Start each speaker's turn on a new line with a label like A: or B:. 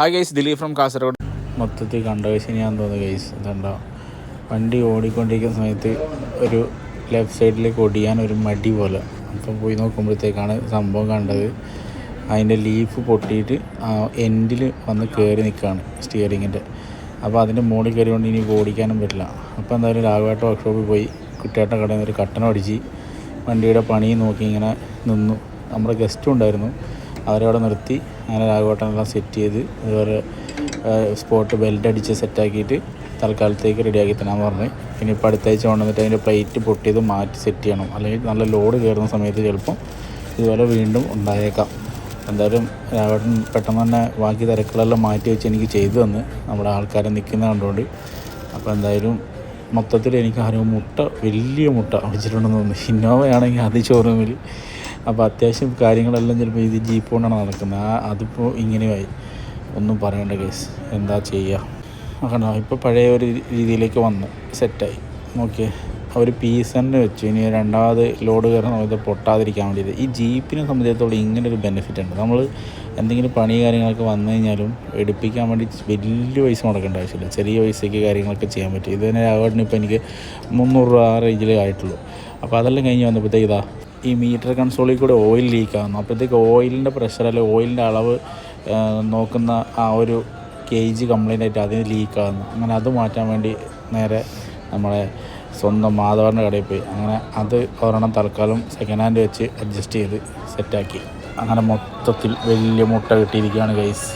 A: ആ guys Dileep from Kasaragod. മൊത്തത്തിൽ കണ്ട ഗൈസ് ഞാൻ തോന്നുന്നു ഗൈസ് ഇതുണ്ടോ, വണ്ടി ഓടിക്കൊണ്ടിരിക്കുന്ന സമയത്ത് ഒരു ലെഫ്റ്റ് സൈഡിലേക്ക് ഒടിയാൻ ഒരു മടി പോലെ. അപ്പം പോയി നോക്കുമ്പോഴത്തേക്കാണ് സംഭവം കണ്ടത്. അതിൻ്റെ ലീഫ് പൊട്ടിയിട്ട് ആ എൻഡിൽ വന്ന് കയറി നിൽക്കുകയാണ് സ്റ്റിയറിങ്ങിൻ്റെ. അപ്പോൾ അതിൻ്റെ മുകളിൽ കയറിക്കൊണ്ട് ഇനി ഓടിക്കാനും പറ്റില്ല. അപ്പോൾ എന്തായാലും രാഘവേട്ട വർക്ക്ഷോപ്പിൽ പോയി കുട്ടിയേട്ട കടയിൽ നിന്ന് ഒരു കട്ടണം അടിച്ച് വണ്ടിയുടെ പണി നോക്കി ഇങ്ങനെ നിന്നു. നമ്മുടെ ഗസ്റ്റും ഉണ്ടായിരുന്നു, അവരവിടെ നിർത്തി. അങ്ങനെ രാഘവേട്ടനെല്ലാം സെറ്റ് ചെയ്ത് അതുപോലെ സ്പോട്ട് ബെൽറ്റ് അടിച്ച് സെറ്റാക്കിയിട്ട് തൽക്കാലത്തേക്ക് റെഡിയാക്കി തരാൻ പറഞ്ഞു. പിന്നെ ഇപ്പോൾ അടുത്താഴ്ച കൊണ്ടുവന്നിട്ട് അതിൻ്റെ പ്ലേറ്റ് പൊട്ടിയത് മാറ്റി സെറ്റ് ചെയ്യണം, അല്ലെങ്കിൽ നല്ല ലോഡ് കയറുന്ന സമയത്ത് ചിലപ്പം ഇതുപോലെ വീണ്ടും ഉണ്ടായേക്കാം. എന്തായാലും രാഘവേട്ടൻ പെട്ടെന്ന് തന്നെ ബാക്കി തിരക്കുകളെല്ലാം മാറ്റി വെച്ച് എനിക്ക് ചെയ്തു തന്ന്, നമ്മുടെ ആൾക്കാരെ നിൽക്കുന്ന കണ്ടുകൊണ്ട്. അപ്പോൾ എന്തായാലും മൊത്തത്തിൽ എനിക്ക് ആരും വലിയ മുട്ട അടിച്ചിട്ടുണ്ടെന്ന് തോന്നുന്നു. ഇന്നോവയാണെങ്കിൽ അത് ഷോറൂമിൽ. അപ്പോൾ അത്യാവശ്യം കാര്യങ്ങളെല്ലാം ചിലപ്പോൾ ഇത് ജീപ്പ് കൊണ്ടാണ് നടക്കുന്നത്. അതിപ്പോൾ ഇങ്ങനെയായി, ഒന്നും പറയേണ്ട കേസ്. എന്താ ചെയ്യുക നോക്കണ്ട. ഇപ്പോൾ പഴയ ഒരു രീതിയിലേക്ക് വന്നു, സെറ്റായി. നോക്കിയേ, ഒരു പീസ് തന്നെ വെച്ചു. ഇനി രണ്ടാമത് ലോഡ് കയറുന്ന സമയത്ത് പൊട്ടാതിരിക്കാൻ വേണ്ടിയിട്ട്. ഈ ജീപ്പിനെ സംബന്ധിച്ചിടത്തോളം ഇങ്ങനൊരു ബെനിഫിറ്റ് ഉണ്ട്. നമ്മൾ എന്തെങ്കിലും പണി കാര്യങ്ങളൊക്കെ വന്നു കഴിഞ്ഞാലും എടുപ്പിക്കാൻ വേണ്ടി വലിയ പൈസ മുടക്കേണ്ട ആവശ്യമില്ല. ചെറിയ പൈസയ്ക്ക് കാര്യങ്ങളൊക്കെ ചെയ്യാൻ പറ്റും. ഇത് തന്നെ രാഘവേട്ടന് ഇപ്പോൾ എനിക്ക് 300 രൂപ ആ റേഞ്ചിലേ ആയിട്ടുള്ളൂ. അപ്പോൾ അതെല്ലാം കഴിഞ്ഞ് വന്നപ്പോഴത്തേക്ക് ഇതാ ഈ മീറ്റർ കൺസോളിൽ കൂടെ ഓയിൽ ലീക്കാകുന്നു. അപ്പോഴത്തേക്ക് ഓയിലിൻ്റെ പ്രഷർ അല്ലെങ്കിൽ ഓയിലിൻ്റെ അളവ് നോക്കുന്ന ആ ഒരു കേജ് കംപ്ലൈൻ്റ് ആയിട്ട് അതിന് ലീക്കാകുന്നു. അങ്ങനെ അത് മാറ്റാൻ വേണ്ടി നേരെ നമ്മളെ സ്വന്തം മാധവൻ്റെ കടയിൽ പോയി. അങ്ങനെ അത് ഒരെണ്ണം തൽക്കാലം സെക്കൻഡ് ഹാൻഡ് വെച്ച് അഡ്ജസ്റ്റ് ചെയ്ത് സെറ്റാക്കി. അങ്ങനെ മൊത്തത്തിൽ വലിയ മുട്ട കിട്ടിയിരിക്കുകയാണ് ഗൈസ്.